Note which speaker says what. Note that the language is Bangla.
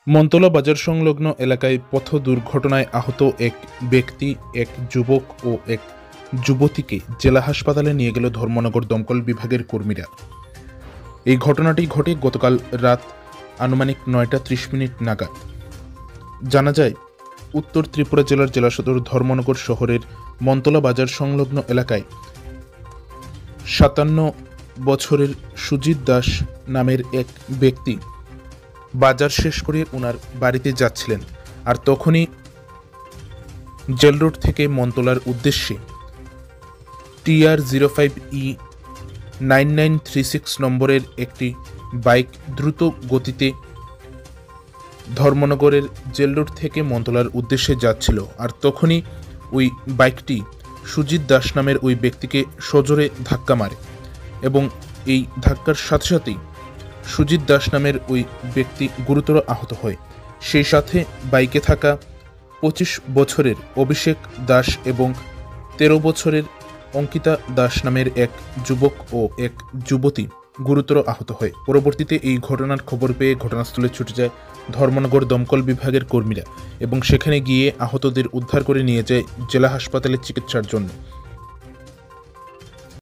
Speaker 1: মন্তলা বাজার সংলগ্ন এলাকায় পথ দুর্ঘটনায় আহত এক ব্যক্তি, এক যুবক ও এক যুবতীকে জেলা হাসপাতালে নিয়ে গেল ধর্মনগর দমকল বিভাগের কর্মীরা। এই ঘটনাটি ঘটে গতকাল রাত আনুমানিক ৯টা ৩০ মিনিট নাগাদ। জানা যায়, উত্তর ত্রিপুরা জেলার জেলা সদর ধর্মনগর শহরের মন্তলা বাজার সংলগ্ন এলাকায় ৫৭ বছরের সুজিত দাস নামের এক ব্যক্তি বাজার শেষ করে ওনার বাড়িতে যাচ্ছিলেন। আর তখনই জেল রোড থেকে মন্তলার উদ্দেশ্যে TR05E9936 নম্বরের একটি বাইক দ্রুত গতিতে ধর্মনগরের জেল রোড থেকে মন্তলার উদ্দেশ্যে যাচ্ছিল। আর তখনই ওই বাইকটি সুজিত দাস নামের ওই ব্যক্তিকে সজোরে ধাক্কা মারে এবং এই ধাক্কার সাথে সাথেই সুজিত দাস নামের ওই ব্যক্তি গুরুতর আহত হয়। সেই সাথে বাইকে থাকা ২৫ বছরের অভিষেক দাস এবং ১৩ বছরের অঙ্কিতা দাস নামের এক যুবক ও এক যুবতী গুরুতর আহত হয়। পরবর্তীতে এই ঘটনার খবর পেয়ে ঘটনাস্থলে ছুটে যায় ধর্মনগর দমকল বিভাগের কর্মীরা এবং সেখানে গিয়ে আহতদের উদ্ধার করে নিয়ে যায় জেলা হাসপাতালে চিকিৎসার জন্য।